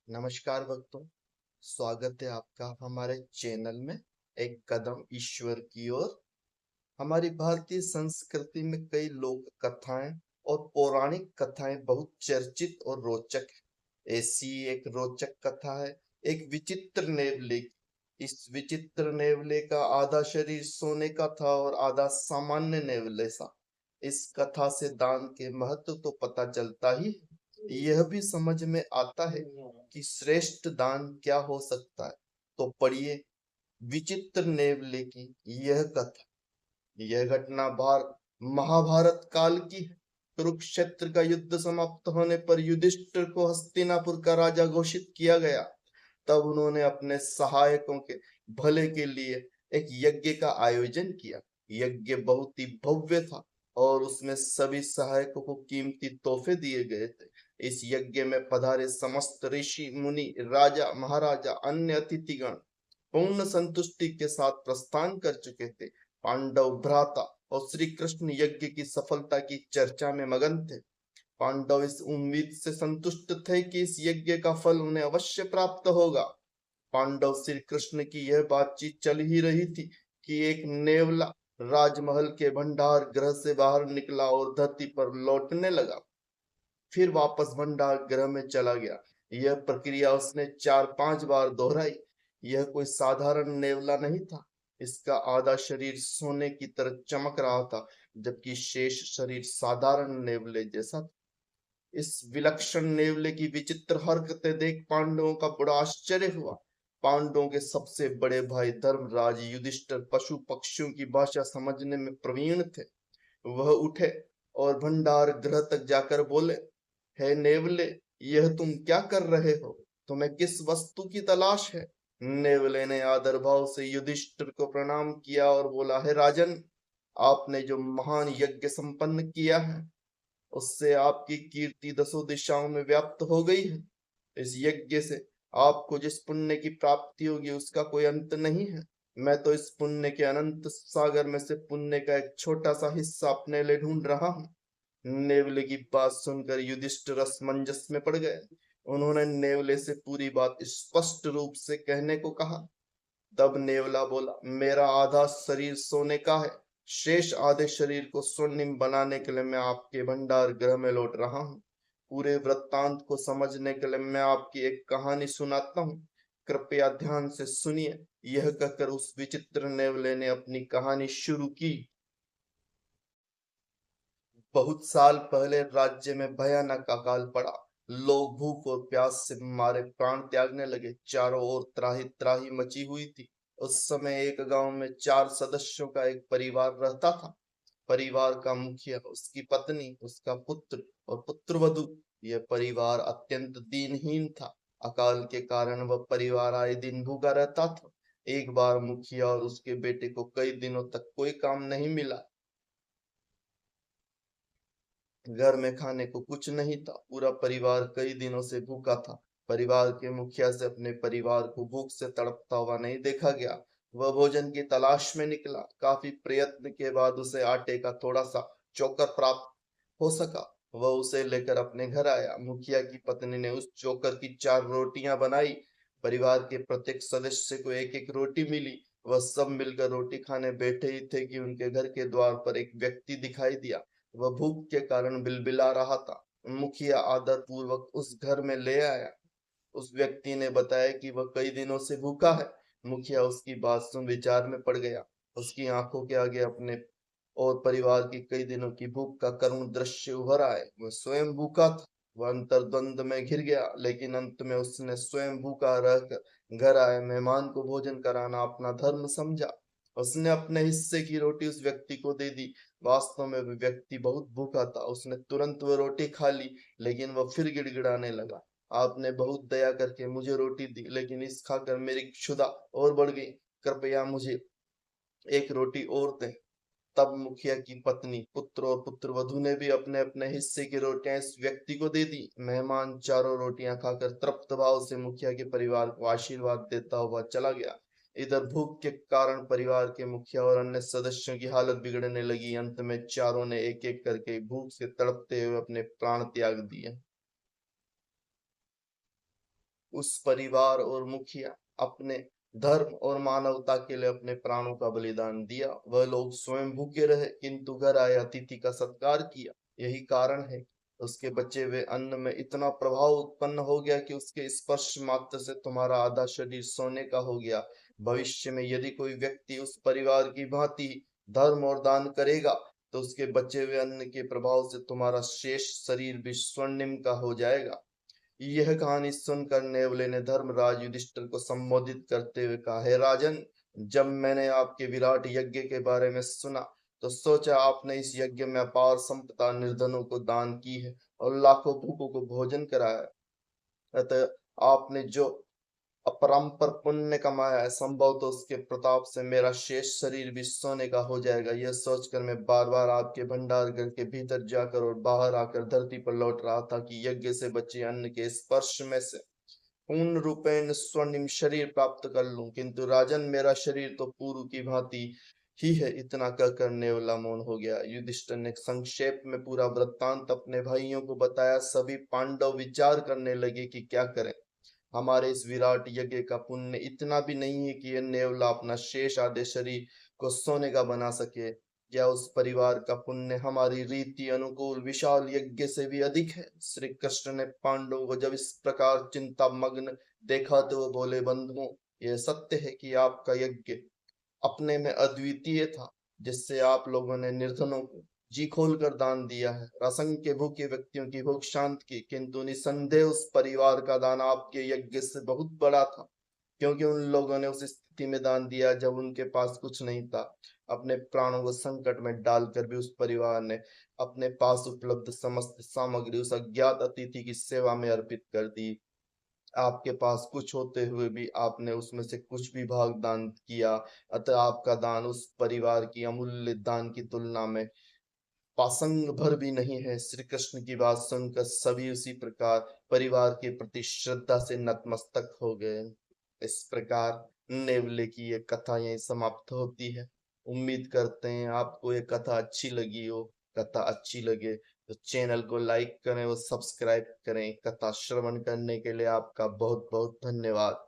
नमस्कार भक्तों, स्वागत है आपका हमारे चैनल में। एक कदम ईश्वर की ओर। हमारी भारतीय संस्कृति में कई लोक कथाएं और पौराणिक कथाएं बहुत चर्चित और रोचक है। ऐसी एक रोचक कथा है एक विचित्र नेवले की। इस विचित्र नेवले का आधा शरीर सोने का था और आधा सामान्य नेवले सा। इस कथा से दान के महत्व तो पता चलता ही है, यह भी समझ में आता है कि श्रेष्ठ दान क्या हो सकता है। तो पढ़िए विचित्र नेवले की यह कथा। यह घटना महाभारत काल की है। कुरुक्षेत्र का युद्ध समाप्त होने पर युधिष्ठिर को हस्तिनापुर का राजा घोषित किया गया। तब उन्होंने अपने सहायकों के भले के लिए एक यज्ञ का आयोजन किया। यज्ञ बहुत ही भव्य था और उसमें सभी सहायकों को कीमती तोहफे दिए गए थे। इस यज्ञ में पधारे समस्त ऋषि मुनि राजा महाराजा अन्य अतिथिगण पूर्ण संतुष्टि के साथ प्रस्थान कर चुके थे। पांडव भ्राता और श्री कृष्ण यज्ञ की सफलता की चर्चा में मगन थे। पांडव इस उम्मीद से संतुष्ट थे कि इस यज्ञ का फल उन्हें अवश्य प्राप्त होगा। पांडव श्री कृष्ण की यह बातचीत चल ही रही थी कि एक नेवला राजमहल के भंडार गृह से बाहर निकला और धरती पर लौटने लगा। फिर वापस भंडार गृह में चला गया। यह प्रक्रिया उसने 4-5 बार दोहराई। यह कोई साधारण नेवला नहीं था। इसका आधा शरीर सोने की तरह चमक रहा था, जबकि शेष शरीर साधारण नेवले जैसा था। इस विलक्षण नेवले की विचित्र हरकतें देख पांडवों का बड़ा आश्चर्य हुआ। पांडवों के सबसे बड़े भाई धर्मराज युधिष्ठिर पशु पक्षियों की भाषा समझने में प्रवीण थे। वह उठे और भंडार गृह तक जाकर बोले, हे नेवले, यह तुम क्या कर रहे हो? तुम्हें किस वस्तु की तलाश है? नेवले ने आदर भाव से युधिष्ठिर को प्रणाम किया और बोला, हे राजन, आपने जो महान यज्ञ संपन्न किया है उससे आपकी कीर्ति दसों दिशाओं में व्याप्त हो गई है। इस यज्ञ से आपको जिस पुण्य की प्राप्ति होगी उसका कोई अंत नहीं है। मैं तो इस पुण्य के अनंत सागर में से पुण्य का एक छोटा सा हिस्सा अपने लिए ढूंढ रहा हूँ। नेवले की बात सुनकर युधिष्ठिर असमंजस में पड़ गए। उन्होंने नेवले से पूरी बात स्पष्ट रूप से कहने को कहा। तब नेवला बोला, मेरा आधा शरीर सोने का है। शेष आधे शरीर को स्वर्णिम बनाने के लिए मैं आपके भंडार गृह में लौट रहा हूँ। पूरे वृत्तांत को समझने के लिए मैं आपकी एक कहानी सुनाता हूँ। कृपया ध्यान से सुनिए। यह कहकर उस विचित्र नेवले ने अपनी कहानी शुरू की। बहुत साल पहले राज्य में भयानक अकाल पड़ा। लोग भूख और प्यास से मारे प्राण त्यागने लगे। चारों ओर त्राही त्राही मची हुई थी। उस समय एक गांव में 4 सदस्यों का एक परिवार रहता था। परिवार का मुखिया, उसकी पत्नी, उसका पुत्र और पुत्रवधू। यह परिवार अत्यंत दीनहीन था। अकाल के कारण वह परिवार आए दिन भूखा रहता था। एक बार मुखिया और उसके बेटे को कई दिनों तक कोई काम नहीं मिला। घर में खाने को कुछ नहीं था। पूरा परिवार कई दिनों से भूखा था। परिवार के मुखिया से अपने परिवार को भूख से तड़पता हुआ नहीं देखा गया। वह भोजन की तलाश में निकला। काफी प्रयत्न के बाद उसे आटे का थोड़ा सा चोकर प्राप्त हो सका। वह उसे लेकर अपने घर आया। मुखिया की पत्नी ने उस चोकर की 4 रोटियां बनाई। परिवार के प्रत्येक सदस्य को एक एक रोटी मिली। वह सब मिलकर रोटी खाने बैठे ही थे कि उनके घर के द्वार पर एक व्यक्ति दिखाई दिया। वह भूख के कारण बिलबिला रहा था। मुखिया आदर पूर्वक उस घर में ले आया। उस व्यक्ति ने बताया कि वह कई दिनों से भूखा है। मुखिया उसकी बात सुन विचार में पड़ गया। उसकी आंखों के आगे अपने और परिवार की कई दिनों की भूख का करुण दृश्य उभर आए। वह स्वयं भूखा था। वह अंतर्द्वंद में घिर गया, लेकिन अंत में उसने स्वयं भूखा रहकर घर आए मेहमान को भोजन कराना अपना धर्म समझा। उसने अपने हिस्से की रोटी उस व्यक्ति को दे दी। वास्तव में वह व्यक्ति बहुत भूखा था। उसने तुरंत वह रोटी खा ली, लेकिन वह फिर गिड़गिड़ाने लगा। आपने बहुत दया करके मुझे रोटी दी, लेकिन इस खाकर मेरी क्षुधा और बढ़ गई। कृपया मुझे एक रोटी और दें। तब मुखिया की पत्नी, पुत्र और पुत्रवधू ने भी अपने अपने हिस्से की रोटियां इस व्यक्ति को दे दी। मेहमान चारों रोटियां खाकर तृप्त भाव से मुखिया के परिवार को आशीर्वाद देता हुआ चला गया। इधर भूख के कारण परिवार के मुखिया और अन्य सदस्यों की हालत बिगड़ने लगी। अंत में चारों ने एक एक करके भूख से तड़पते हुए अपने प्राण त्याग दिए। उस परिवार और मुखिया अपने धर्म और मानवता के लिए अपने प्राणों का बलिदान दिया। वह लोग स्वयं भूखे रहे किंतु घर आए अतिथि का सत्कार किया। यही कारण है उसके बचे हुए अन्न में इतना प्रभाव उत्पन्न हो गया कि उसके स्पर्श मात्र से तुम्हारा आधा शरीर सोने का हो गया। भविष्य में यदि कोई व्यक्ति उस परिवार की भांति धर्म और दान करेगा तो उसके बचे हुए अन्न के प्रभाव से तुम्हारा शेष शरीर भी स्वर्णिम का हो जाएगा। यह कहानी सुनकर नेवले ने धर्मराज युधिष्ठिर को संबोधित करते हुए कहा, हे राजन, जब मैंने आपके विराट यज्ञ के बारे में सुना तो सोचा आपने इस यज्ञ में अपार संपदा निर्धनों को दान की है और लाखों भूखों को भोजन कराया है। अतः आपने जो अपरंपर पुण्य कमाया है, संभव तो उसके प्रताप से मेरा शेष शरीर भी सोने का हो जाएगा। यह सोचकर मैं बार बार आपके भंडार घर के भीतर जाकर और बाहर आकर धरती पर लौट रहा था कि यज्ञ से बचे अन्न के स्पर्श में से पूर्ण रूपेण स्वर्णिम शरीर प्राप्त कर लूं, किंतु राजन मेरा शरीर तो पूर्व की भांति ही है। इतना कहकर नेवला मौन हो गया। युधिष्ठिर ने संक्षेप में पूरा वृत्तांत अपने भाइयों को बताया। सभी पांडव विचार करने लगे कि क्या करें। हमारे इस विराट यज्ञ का पुण्य इतना भी नहीं है कि यह नेवला अपना शेष आधे शरीर को सोने का बना सके। क्या उस परिवार का पुण्य हमारी रीति अनुकूल विशाल यज्ञ से भी अधिक है? श्री कृष्ण ने पांडवों को जब इस प्रकार चिंता मग्न देखा तो वो बोले, बंधुओं, यह सत्य है कि आपका यज्ञ अपने में अद्वितीय था, जिससे आप लोगों ने निर्धनों को जी खोल कर दान दिया है, असंख्य भूखे व्यक्तियों की भूख शांत की। किंतु निसंदेह उस परिवार का दान आपके यज्ञ से बहुत बड़ा था, क्योंकि उन लोगों ने उस स्थिति में दान दिया जब उनके पास कुछ नहीं था। अपने प्राणों को संकट में डालकर भी उस परिवार ने अपने पास उपलब्ध समस्त सामग्री उस अज्ञात अतिथि की सेवा में अर्पित कर दी। आपके पास कुछ होते हुए भी आपने उसमें से कुछ भी भाग दान किया। अतः आपका दान उस परिवार की अमूल्य दान की तुलना में पासंग भर भी नहीं है। श्री कृष्ण की बात सुनकर सभी उसी प्रकार परिवार के प्रति श्रद्धा से नतमस्तक हो गए। इस प्रकार नेवले की ये कथा यहीं समाप्त होती है। उम्मीद करते हैं आपको ये कथा अच्छी लगी हो। कथा अच्छी लगे तो चैनल को लाइक करें और सब्सक्राइब करें। कथा श्रवण करने के लिए आपका बहुत बहुत धन्यवाद।